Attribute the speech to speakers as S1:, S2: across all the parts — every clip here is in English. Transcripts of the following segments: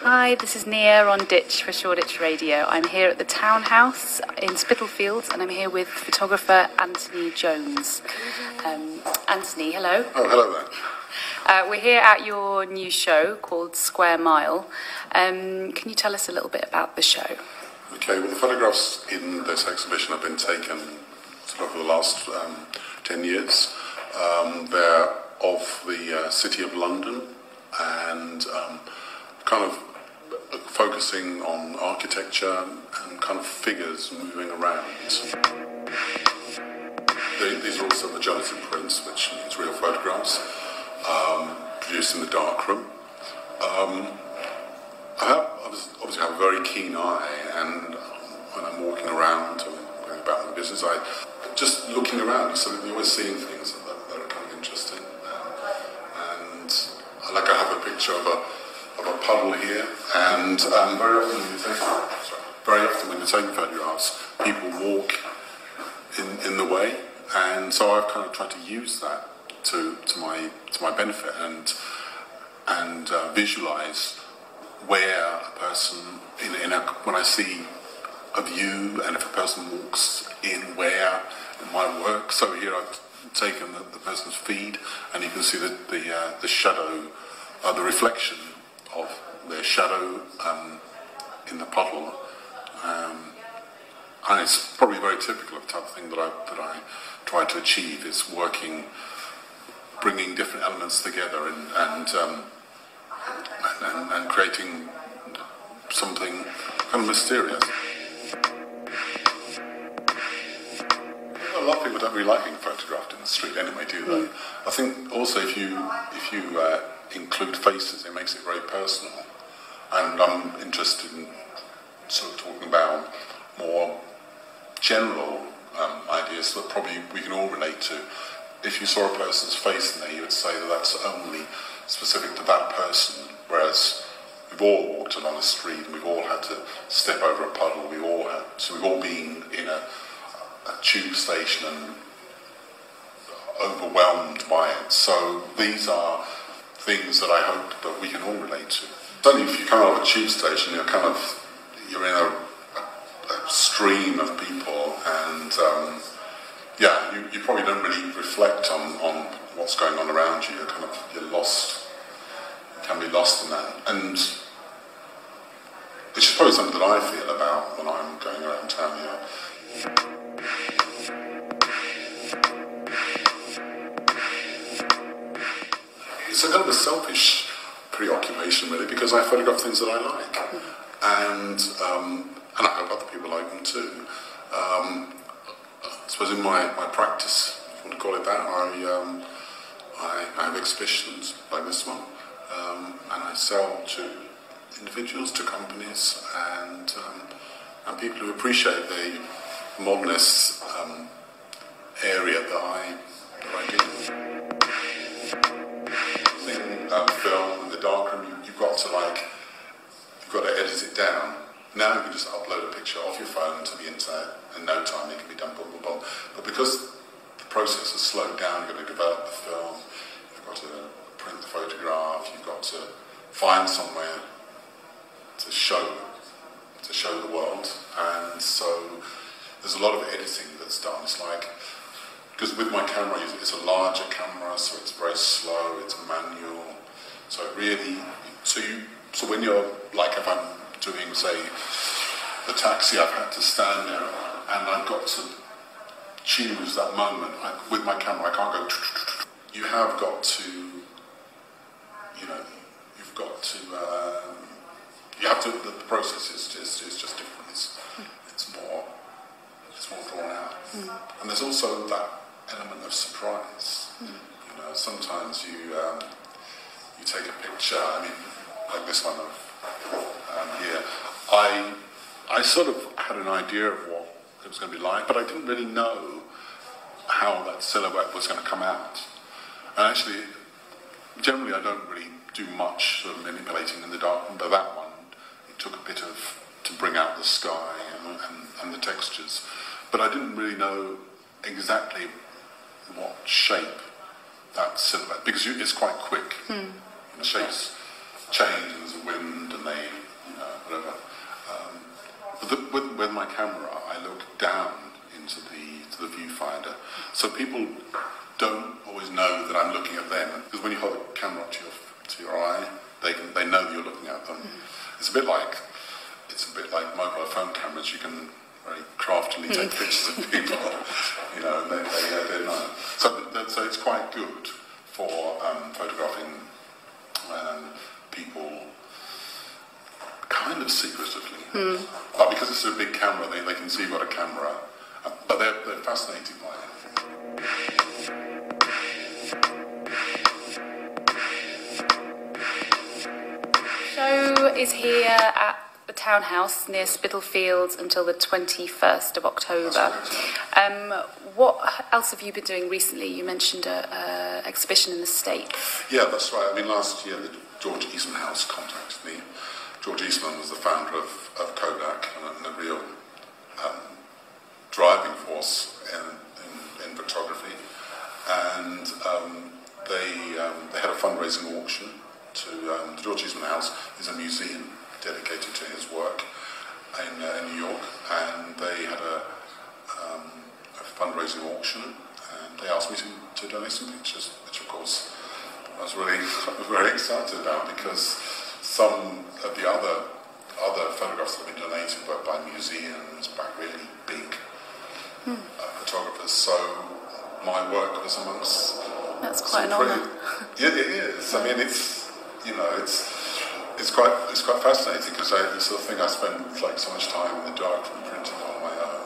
S1: Hi, this is Nia on Ditch for Shoreditch Radio. I'm here at the Townhouse in Spitalfields, and I'm here with photographer Anthony Jones. Anthony, hello.
S2: Oh, hello there.
S1: We're here at your new show called Square Mile. Can you tell us a little bit about the show?
S2: Okay, well, the photographs in this exhibition have been taken sort of over the last 10 years. They're of the City of London and kind of focusing on architecture and kind of figures moving around. These are also the Jonathan prints, which means real photographs, produced in the darkroom. I obviously have a very keen eye, and when I'm walking around or going about my business, I just looking around, so you're always seeing things that are kind of interesting. And I have a picture of a puddle here, and very often when you're taking photographs, people walk in the way, and so I've kind of tried to use that to my benefit and visualize where a person when I see a view, and if a person walks in where it might work. So here I've taken the person's feet, and you can see the shadow, the reflection of their shadow in the puddle, and it's probably very typical of the type of thing that I try to achieve, is bringing different elements together and creating something kind of mysterious. A lot of people don't really like being photographed in the street anyway, do they? I think also if you include faces, it makes it very personal, and I'm interested in sort of talking about more general ideas that probably we can all relate to. If you saw a person's face in there, you would say that that's only specific to that person, whereas we've all walked along a street and we've all had to step over a puddle, we've all been in a tube station and overwhelmed by it. So these are things that I hope that we can all relate to. Certainly if you come out of a tube station, you're in a stream of people, and you probably don't really reflect on what's going on around you. You're lost. You can be lost in that, and which is probably something that I feel about when I'm going around town here. It's a kind of a selfish preoccupation, really, because I photograph things that I like, and I hope other people like them too. I suppose in my practice, if you want to call it that, I have exhibitions like this one, and I sell to individuals, to companies, and people who appreciate the modernist area that I do. Film in the darkroom, you've got to edit it down. Now you can just upload a picture off your phone to the internet in no time. It can be done, boom, boom, boom. But because the process has slowed down, you've got to develop the film, you've got to print the photograph, you've got to find somewhere to show the world, and so there's a lot of editing that's done. It's like, because with my camera, it's a larger camera, so it's very slow, it's manual. So really, so when you're, like if I'm doing, say, the taxi, I've had to stand there and I've got to choose that moment. With my camera, I can't go. You have got to, the process is just different. It's more drawn out. And there's also that element of surprise. Sometimes you take a picture. I mean, like this one here. I sort of had an idea of what it was going to be like, but I didn't really know how that silhouette was going to come out. And actually, generally, I don't really do much sort of manipulating in the dark, but that one, it took a bit to bring out the sky and the textures. But I didn't really know exactly what shape that silhouette, because it's quite quick. The shapes change, and there's a wind, and they, whatever. But with my camera, I look down into the viewfinder, so people don't always know that I'm looking at them. Because when you hold the camera up to your eye, they know that you're looking at them. It's a bit like mobile phone cameras. You can very craftily take pictures of people, and they know. So it's quite good for photographing people kind of secretively. But because it's a big camera, they can see you've got a camera, but they're fascinated by it.
S1: Show is here at the Townhouse near Spitalfields until the 21st of October. What else have you been doing recently? You mentioned an exhibition in the States.
S2: Yeah, that's right. I mean, last year the George Eastman House contacted me. George Eastman was the founder of Kodak and a real driving force in photography. And they had a fundraising auction to the George Eastman House is a museum dedicated to his work in New York, and they had a fundraising auction, and they asked me to donate some pictures, which of course I was really very excited about, because some of the other photographs that have been donated were by museums, by really big photographers. So my work was amongst.
S1: That's quite an honour.
S2: Yeah, it is. I mean, it's quite fascinating, because the sort of thing I spend like so much time in the dark from printing on my own.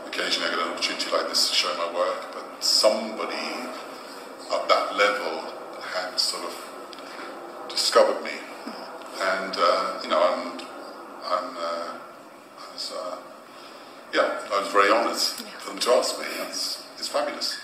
S2: And occasionally I get an opportunity like this to show my work, but somebody at that level had sort of discovered me, and I was very honoured for them to ask me. It's fabulous.